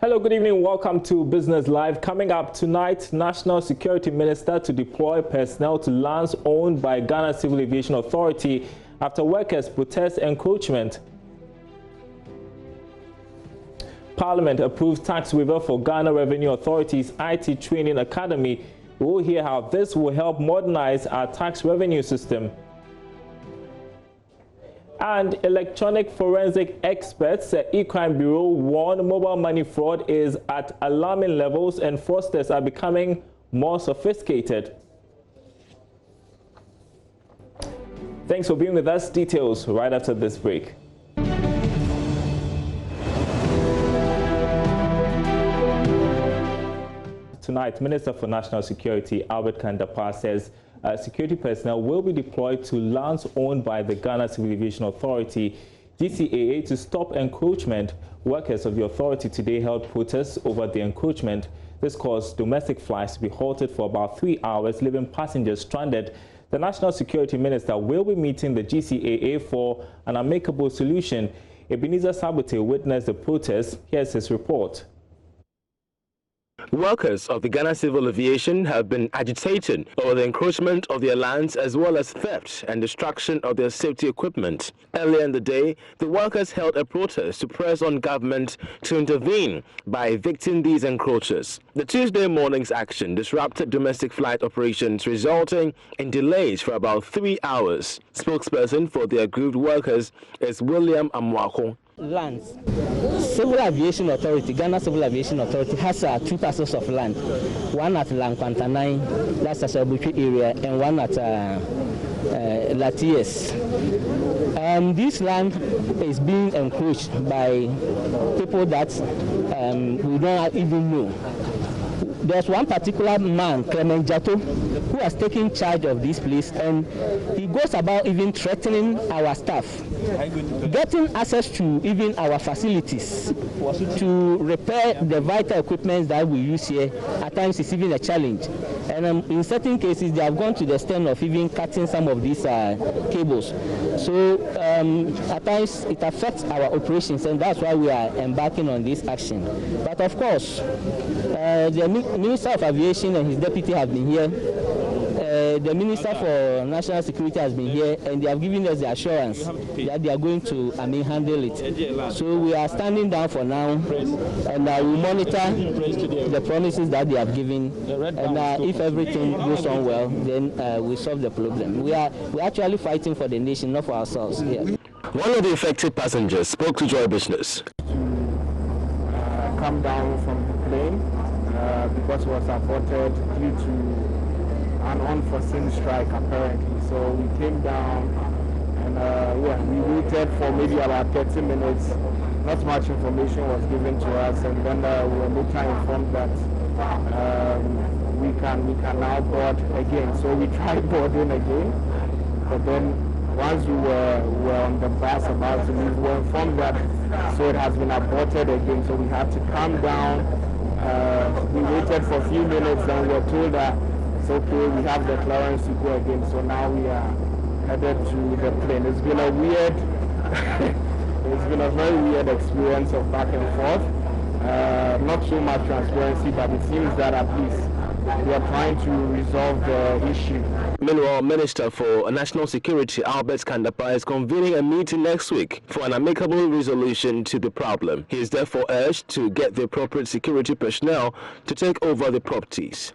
Hello, good evening. Welcome to Business Live. Coming up tonight, National Security Minister to deploy personnel to lands owned by Ghana Civil Aviation Authority after workers protest encroachment. Parliament approves tax waiver for Ghana Revenue Authority's IT Training Academy. We will hear how this will help modernize our tax revenue system. And electronic forensic experts at E-Crime Bureau warn mobile money fraud is at alarming levels and fraudsters are becoming more sophisticated. Thanks for being with us. Details right after this break. Tonight, Minister for National Security Albert Kandapar says security personnel will be deployed to lands owned by the Ghana Civil Aviation Authority, GCAA, to stop encroachment. Workers of the authority today held protests over the encroachment. This caused domestic flights to be halted for about 3 hours, leaving passengers stranded. The National Security Minister will be meeting the GCAA for an amicable solution. Ebenezer Sabote witnessed the protest. Here's his report. Workers of the Ghana Civil Aviation have been agitating over the encroachment of their lands as well as theft and destruction of their safety equipment. Earlier in the day, the workers held a protest to press on government to intervene by evicting these encroachers. The Tuesday morning's action disrupted domestic flight operations, resulting in delays for about 3 hours. Spokesperson for the aggrieved workers is William Amwako. Lands. Civil Aviation Authority, Ghana Civil Aviation Authority has 2 parcels of land. One at Lankwantanai, that's a Sabuchi area, and one at Latias. This land is being encroached by people that we don't even know. There's one particular man, Clement Jato, who has taken charge of this place, and he goes about even threatening our staff, getting access to even our facilities to repair the vital equipment that we use here. At times it's even a challenge, and in certain cases they have gone to the extent of even cutting some of these cables. So at times it affects our operations, and that's why we are embarking on this action. But of course, the Minister of Aviation and his deputy have been here. The Minister for National Security has been here, and they have given us the assurance that they are going to handle it. So we are standing down for now, and we monitor the promises that they have given, and if everything goes on well, then we solve the problem. We're actually fighting for the nation, not for ourselves. Yeah. One of the affected passengers spoke to Joy Business. Come down from the plane because it was aborted due to an unforeseen strike apparently. So we came down and we waited for maybe about 30 minutes. Not much information was given to us, and then we were later informed that we can now board again. So we tried boarding again, but then once we were on the bus about to leave, we were informed that so it has been aborted again. So we had to come down. We waited for a few minutes, and we were told that it's okay, we have the clearance to go again. So now we are headed to the plane. It's been a weird, it's been a very weird experience of back and forth. Not so much transparency, but it seems that at least we are trying to resolve the issue. Meanwhile, Minister for National Security Albert Kandapar is convening a meeting next week for an amicable resolution to the problem. He is therefore urged to get the appropriate security personnel to take over the properties.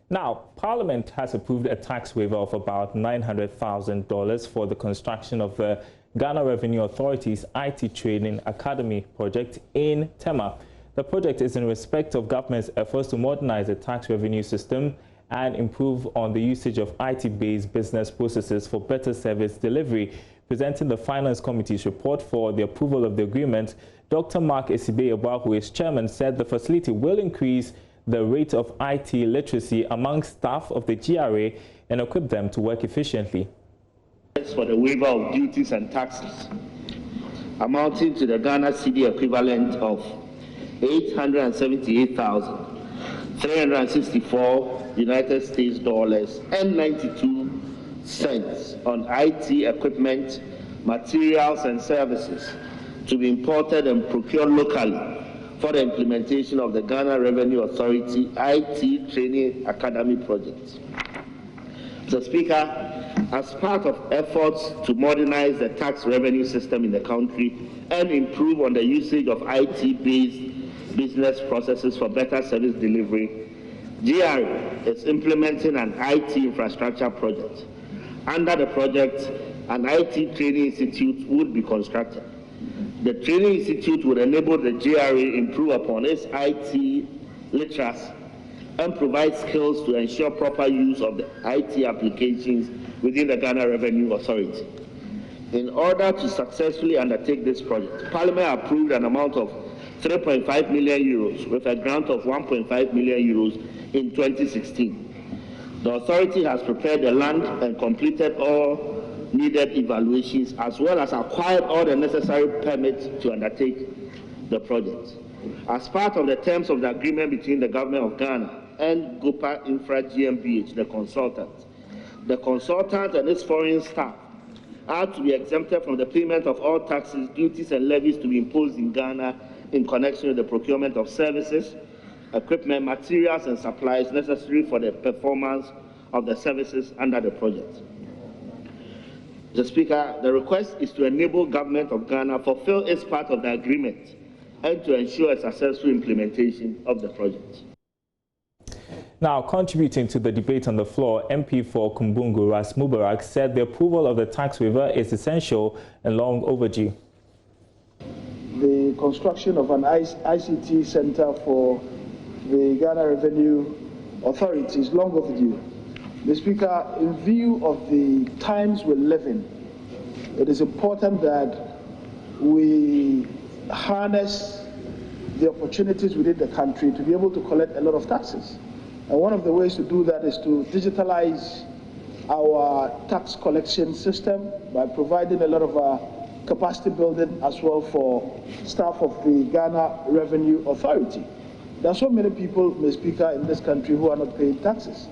Now, Parliament has approved a tax waiver of about $900,000 for the construction of the Ghana Revenue Authority's IT Training Academy project in Tema. The project is in respect of government's efforts to modernize the tax revenue system and improve on the usage of IT-based business processes for better service delivery. Presenting the Finance Committee's report for the approval of the agreement, Dr. Mark Esibe-Yeboah, who is chairman, said the facility will increase the rate of IT literacy among staff of the GRA and equip them to work efficiently. For the waiver of duties and taxes amounting to the Ghana cedi equivalent of 878,364 United States dollars and 92 cents on IT equipment, materials and services to be imported and procured locally for the implementation of the Ghana Revenue Authority IT Training Academy project. Mr. Speaker, as part of efforts to modernize the tax revenue system in the country and improve on the usage of IT-based business processes for better service delivery, GRA is implementing an IT infrastructure project. Under the project, an IT training institute would be constructed. The training institute would enable the GRA improve upon its IT literacy and provide skills to ensure proper use of the IT applications within the Ghana Revenue Authority. In order to successfully undertake this project, Parliament approved an amount of 3.5 million euros with a grant of 1.5 million euros in 2016. The authority has prepared the land and completed all needed evaluations, as well as acquired all the necessary permits to undertake the project. As part of the terms of the agreement between the Government of Ghana and GOPA Infra GmbH, the consultant and its foreign staff are to be exempted from the payment of all taxes, duties, and levies to be imposed in Ghana in connection with the procurement of services, equipment, materials, and supplies necessary for the performance of the services under the project. Mr. Speaker, the request is to enable Government of Ghana fulfill its part of the agreement and to ensure a successful implementation of the project. Now, contributing to the debate on the floor, MP for Kumbungu Ras Mubarak said the approval of the tax waiver is essential and long overdue. The construction of an ICT center for the Ghana Revenue Authority is long overdue. Mr. Speaker, in view of the times we live in, it is important that we harness the opportunities within the country to be able to collect a lot of taxes. And one of the ways to do that is to digitalize our tax collection system by providing a lot of capacity building as well for staff of the Ghana Revenue Authority. There are so many people, Mr. Speaker, in this country who are not paying taxes.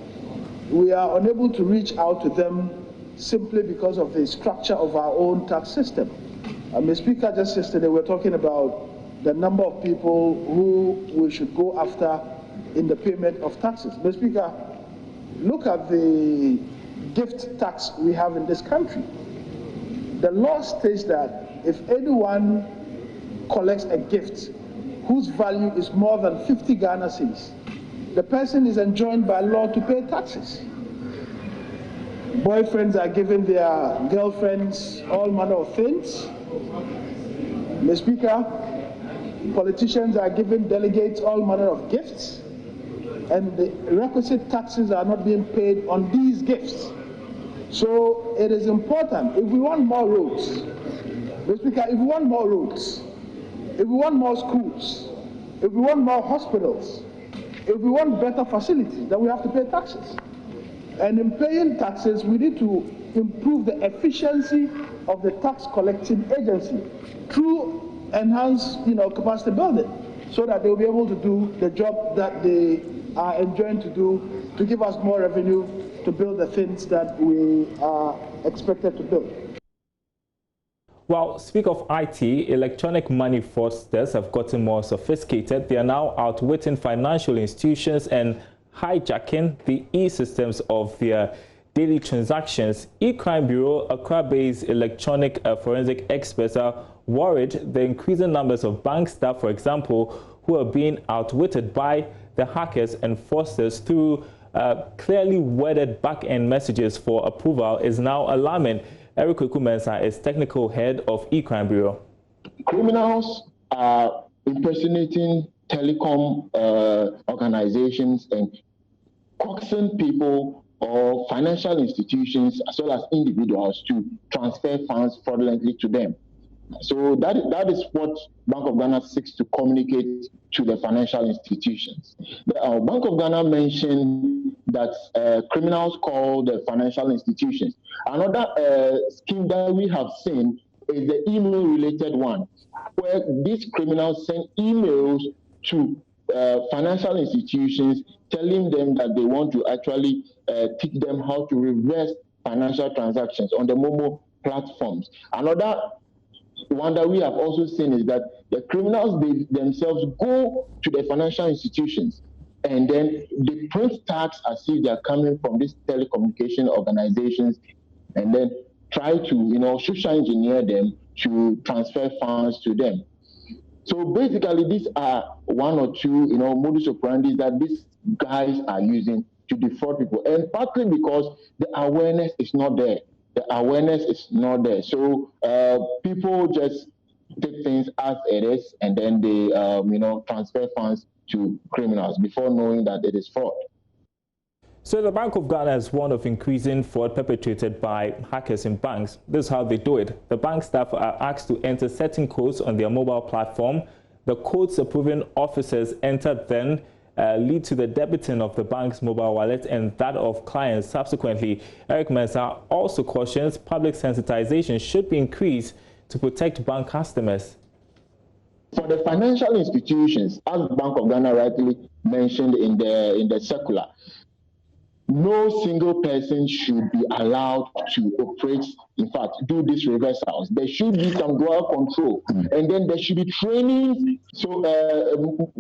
We are unable to reach out to them simply because of the structure of our own tax system. Mr. Speaker, just yesterday we were talking about the number of people who we should go after in the payment of taxes. Mr. Speaker, look at the gift tax we have in this country. The law states that if anyone collects a gift whose value is more than 50 Ghana cedis, the person is enjoined by law to pay taxes. Boyfriends are giving their girlfriends all manner of things. Mr. Speaker, politicians are giving delegates all manner of gifts, and the requisite taxes are not being paid on these gifts. So it is important, if we want more roads, Mr. Speaker, if we want more roads, if we want more schools, if we want more hospitals, if we want better facilities, then we have to pay taxes. And in paying taxes, we need to improve the efficiency of the tax collecting agency through enhanced, capacity building, so that they will be able to do the job that they are enjoined to do, to give us more revenue to build the things that we are expected to build. Well, speak of IT, electronic money fraudsters have gotten more sophisticated. They are now outwitting financial institutions and hijacking the e-systems of their daily transactions. E-Crime Bureau, Accra-based electronic forensic experts are worried the increasing numbers of bank staff, for example, who are being outwitted by the hackers and fraudsters through clearly worded back-end messages for approval is now alarming. Eric Okumensa is technical head of E-Crime Bureau. Criminals are impersonating telecom organizations and coaxing people or financial institutions as well as individuals to transfer funds fraudulently to them. So that is what Bank of Ghana seeks to communicate to the financial institutions. The Bank of Ghana mentioned that criminals call the financial institutions. Another scheme that we have seen is the email-related one, where these criminals send emails to financial institutions telling them that they want to actually teach them how to reverse financial transactions on the Momo platforms. Another one that we have also seen is that the criminals, they themselves go to the financial institutions and then they print tags as if they are coming from these telecommunication organizations and then try to, social engineer them to transfer funds to them. So basically, these are one or two, modus operandi that these guys are using to defraud people, and partly because the awareness is not there. The awareness is not there. So people just take things as it is, and then they, transfer funds to criminals before knowing that it is fraud. So the Bank of Ghana is one of increasing fraud perpetrated by hackers in banks. This is how they do it. The bank staff are asked to enter certain codes on their mobile platform. The codes approving officers entered then lead to the debiting of the bank's mobile wallet and that of clients subsequently. Eric Mensah also cautions public sensitization should be increased to protect bank customers. For the financial institutions, as Bank of Ghana rightly mentioned in the circular, no single person should be allowed to operate, in fact, do these reversals. There should be some dual control, and then there should be training, so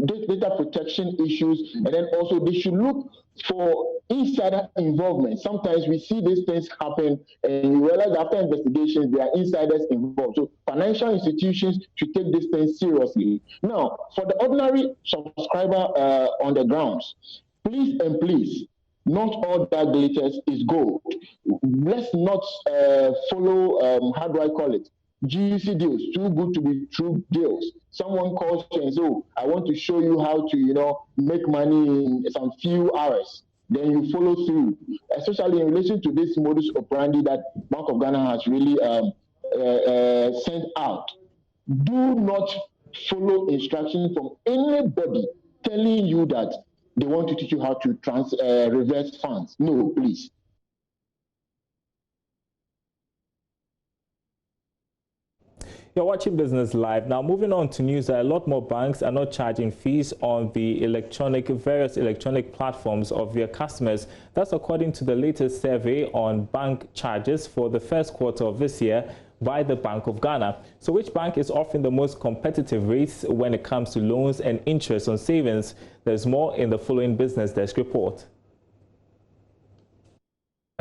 data protection issues, and then also they should look for insider involvement. Sometimes we see these things happen, and you realize after investigations there are insiders involved. So financial institutions should take these things seriously. Now, for the ordinary subscriber on the grounds, please and please, not all that glitters is gold. Let's not follow, how do I call it, GC deals, too good to be true deals. Someone calls you and says, oh, I want to show you how to, make money in some few hours. Then you follow through, especially in relation to this modus operandi that Bank of Ghana has really sent out. Do not follow instructions from anybody telling you that they want to teach you how to reverse funds. No, please. You're watching Business Live. Now, moving on to news, a lot more banks are not charging fees on the various electronic platforms of their customers. That's according to the latest survey on bank charges for the first quarter of this year by the Bank of Ghana. So which bank is offering the most competitive rates when it comes to loans and interest on savings? There's more in the following Business Desk report.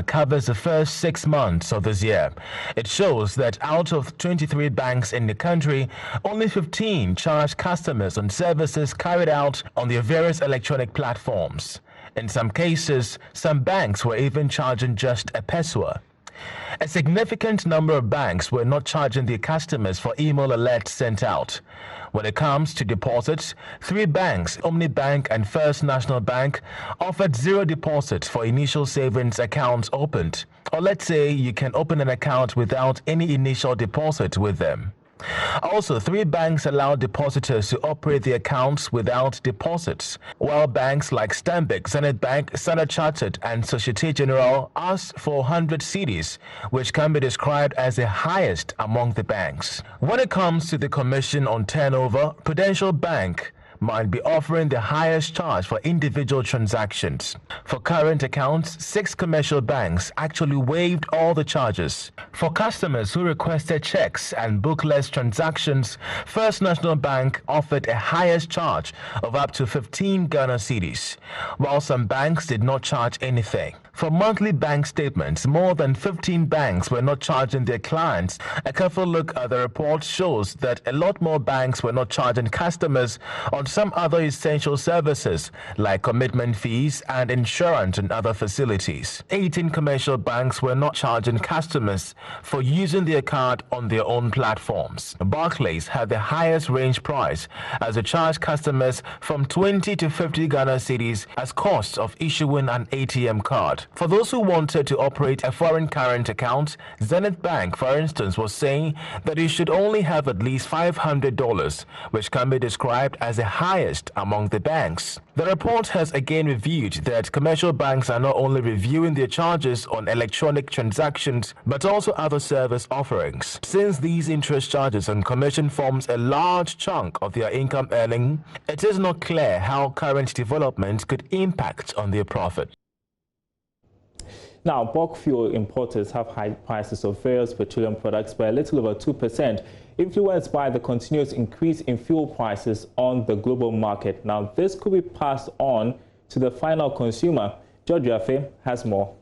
Covers the first 6 months of this year. It shows that out of 23 banks in the country, only 15 charge customers on services carried out on their various electronic platforms. In some cases, some banks were even charging just a peso. A significant number of banks were not charging their customers for email alerts sent out. When it comes to deposits, 3 banks, Omnibank and First National Bank, offered 0 deposit for initial savings accounts opened. Or let's say you can open an account without any initial deposit with them. Also, 3 banks allowed depositors to operate the accounts without deposits, while banks like Stanbic, Zenith Bank, Standard Chartered and Societe Generale asked for 100 cedis, which can be described as the highest among the banks. When it comes to the commission on turnover, Prudential Bank might be offering the highest charge for individual transactions. For current accounts, 6 commercial banks actually waived all the charges. For customers who requested checks and bookless transactions, First National Bank offered a highest charge of up to 15 Ghana cedis, while some banks did not charge anything. For monthly bank statements, more than 15 banks were not charging their clients. A careful look at the report shows that a lot more banks were not charging customers on some other essential services like commitment fees and insurance and other facilities. 18 commercial banks were not charging customers for using their card on their own platforms. Barclays had the highest range price as it charged customers from 20 to 50 Ghana cedis as cost of issuing an ATM card. For those who wanted to operate a foreign current account, Zenith Bank, for instance, was saying that you should only have at least $500, which can be described as the highest among the banks. The report has again reviewed that commercial banks are not only reviewing their charges on electronic transactions, but also other service offerings. Since these interest charges and commission forms a large chunk of their income earning, it is not clear how current developments could impact on their profit. Now, bulk fuel importers have hiked prices of various petroleum products by a little over 2%, influenced by the continuous increase in fuel prices on the global market. Now, this could be passed on to the final consumer. George Afe has more.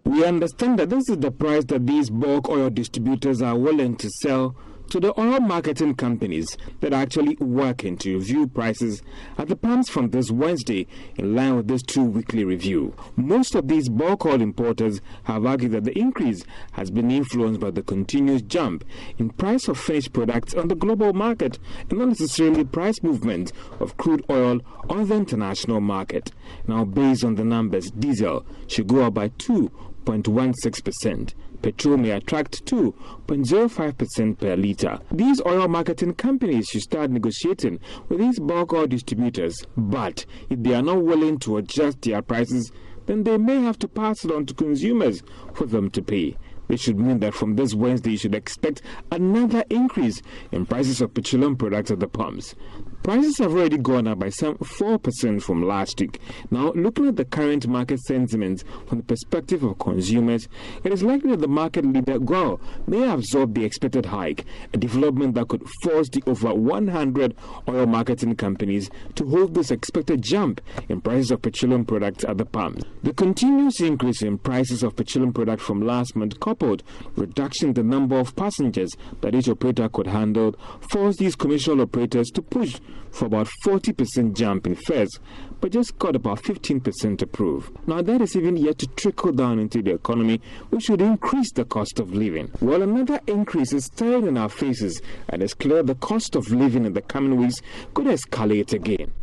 We understand that this is the price that these bulk oil distributors are willing to sell to the oil marketing companies that are actually working to review prices at the pumps from this Wednesday in line with this 2-weekly review. Most of these bulk oil importers have argued that the increase has been influenced by the continuous jump in price of finished products on the global market and not necessarily price movement of crude oil on the international market. Now, based on the numbers, diesel should go up by 2.16%. Petrol may attract 2.05% per litre. These oil marketing companies should start negotiating with these bulk oil distributors, but if they are not willing to adjust their prices, then they may have to pass it on to consumers for them to pay. This should mean that from this Wednesday you should expect another increase in prices of petroleum products at the pumps. Prices have already gone up by some 4% from last week. Now, looking at the current market sentiment from the perspective of consumers, it is likely that the market leader, GOL, may absorb the expected hike, a development that could force the over 100 oil marketing companies to hold this expected jump in prices of petroleum products at the pumps. The continuous increase in prices of petroleum products from last month, coupled reduction in the number of passengers that each operator could handle, forced these commercial operators to push for about 40% jump in fares, but just got about 15% approved. Now, that is even yet to trickle down into the economy, which would increase the cost of living. Well, another increase is staring in our faces, and it's clear the cost of living in the coming weeks could escalate again.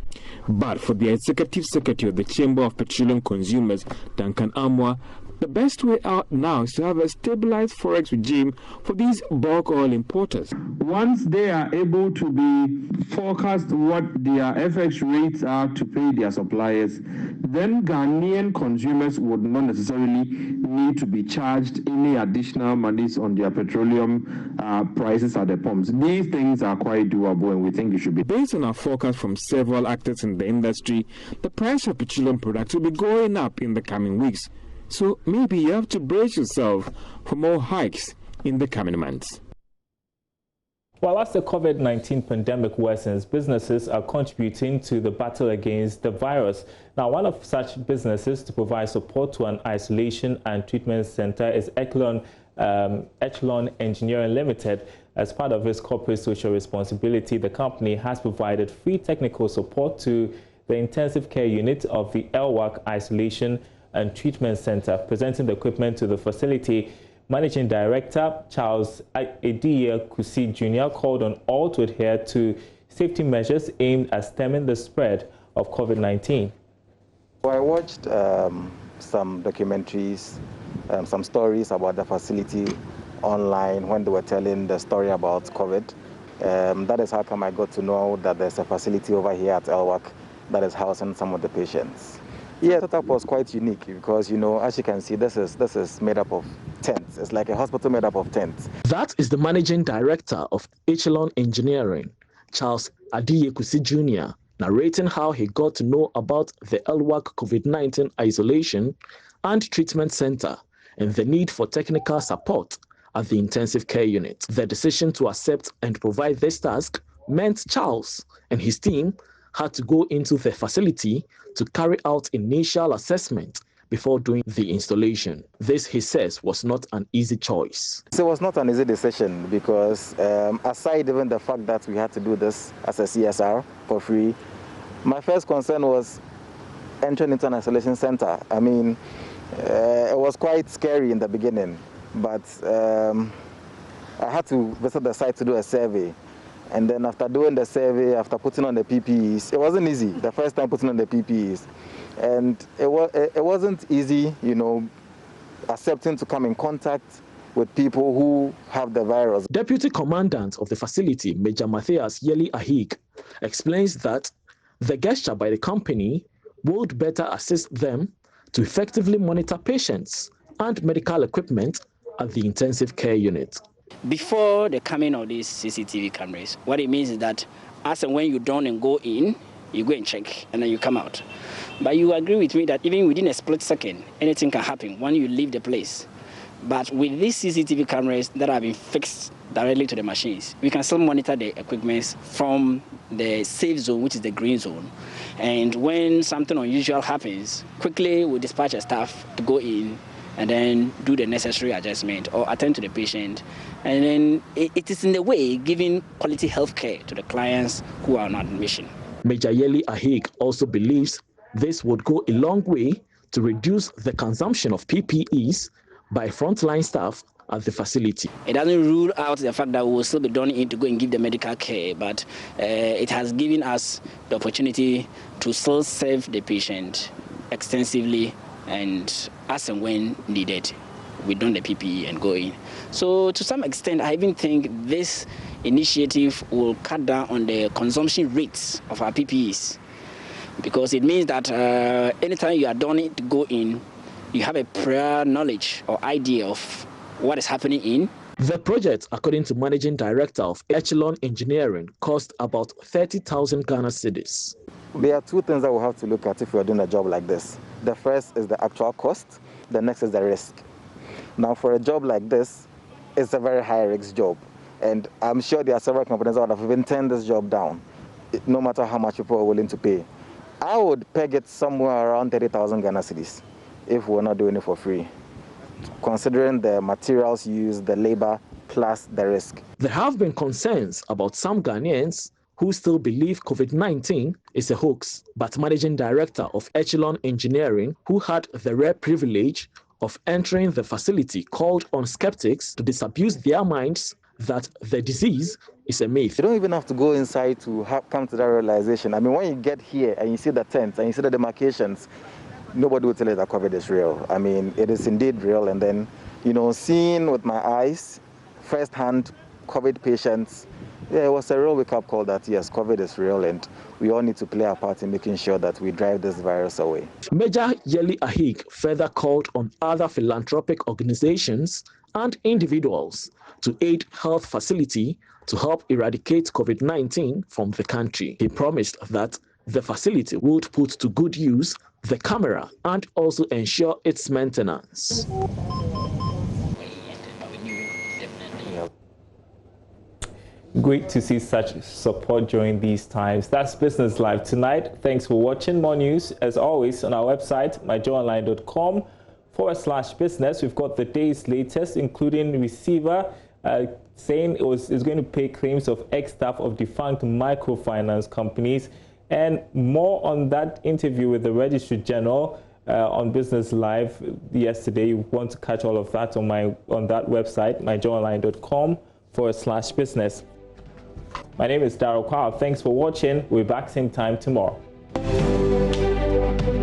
But for the Executive Secretary of the Chamber of Petroleum Consumers, Duncan Amwa, the best way out now is to have a stabilized forex regime for these bulk oil importers. Once they are able to be forecast what their FX rates are to pay their suppliers, then Ghanaian consumers would not necessarily need to be charged any additional monies on their petroleum prices at the pumps. These things are quite doable, and we think it should be. Based on our forecast from several actors in the industry, the price of petroleum products will be going up in the coming weeks. So maybe you have to brace yourself for more hikes in the coming months. Well, as the COVID-19 pandemic worsens, businesses are contributing to the battle against the virus. Now, one of such businesses to provide support to an isolation and treatment center is Echelon Engineering Limited. As part of its corporate social responsibility, the company has provided free technical support to the intensive care unit of the LWAC Isolation and Treatment Center. Presenting the equipment to the facility, Managing Director Charles Adiye Kusi Jr. called on all to adhere to safety measures aimed at stemming the spread of COVID-19. I watched some documentaries, some stories about the facility online when they were telling the story about COVID. That is how come I got to know that there's a facility over here at LWAC that is housing some of the patients. Yeah, the setup was quite unique because, you know, as you can see, this is made up of tents. It's like a hospital made up of tents. That is the Managing Director of Echelon Engineering, Charles Adiye Kusi Jr., narrating how he got to know about the LWAC COVID-19 Isolation and Treatment Center and the need for technical support at the intensive care unit. The decision to accept and provide this task meant Charles and his team had to go into the facility to carry out initial assessment before doing the installation. This, he says, was not an easy choice. So it was not an easy decision because aside even the fact that we had to do this as a CSR for free, my first concern was entering into an isolation center. I mean, it was quite scary in the beginning, but I had to visit the site to do a survey. And then after doing the survey, after putting on the PPEs, it wasn't easy, the first time putting on the PPEs. And it wasn't easy, you know, accepting to come in contact with people who have the virus. Deputy Commandant of the facility, Major Matthias Yeli Ahik, explains that the gesture by the company would better assist them to effectively monitor patients and medical equipment at the intensive care unit. Before the coming of these CCTV cameras, what it means is that as and when you don't and go in, you go and check, and then you come out. But you agree with me that even within a split second, anything can happen when you leave the place. But with these CCTV cameras that have been fixed directly to the machines, we can still monitor the equipment from the safe zone, which is the green zone. And when something unusual happens, quickly we dispatch a staff to go in and then do the necessary adjustment or attend to the patient. And then it is in a way giving quality health care to the clients who are on admission. Major Yeli Ahig also believes this would go a long way to reduce the consumption of PPEs by frontline staff at the facility. It doesn't rule out the fact that we will still be done in to go and give the medical care, but it has given us the opportunity to still serve the patient extensively and as and when needed. We don the PPE and go in. So to some extent, I even think this initiative will cut down on the consumption rates of our PPEs, because it means that anytime you are done it to go in, you have a prior knowledge or idea of what is happening in. The project, according to Managing Director of Echelon Engineering, cost about 30,000 Ghana cedis. There are two things that we'll have to look at if we're doing a job like this. The first is the actual cost, the next is the risk. Now, for a job like this, it's a very high-risk job, and I'm sure there are several companies that have even turned this job down, no matter how much people are willing to pay. I would peg it somewhere around 30,000 Ghana cedis if we're not doing it for free, considering the materials used, the labor, plus the risk. There have been concerns about some Ghanaians who still believe COVID-19 is a hoax, but Managing Director of Echelon Engineering, who had the rare privilege of entering the facility, called on skeptics to disabuse their minds that the disease is a myth. You don't even have to go inside to come to that realization. I mean, when you get here and you see the tents and you see the demarcations, nobody will tell you that COVID is real. I mean, it is indeed real. And then, seeing with my eyes, firsthand COVID patients, it was a real wake-up call that, yes, COVID is real, and we all need to play our part in making sure that we drive this virus away. Major Yeli Ahig further called on other philanthropic organizations and individuals to aid health facility to help eradicate COVID-19 from the country. He promised that the facility would put to good use the camera and also ensure its maintenance. Great to see such support during these times. That's Business Live tonight. Thanks for watching. More news, as always, on our website, myjoyonline.com/business. We've got the day's latest, including receiver saying it's going to pay claims of ex-staff of defunct microfinance companies, and more on that interview with the Registrar General on Business Live yesterday. You want to catch all of that on that website, myjoyonline.com/business. My name is Darryl Kwao. Thanks for watching. We're back same time tomorrow.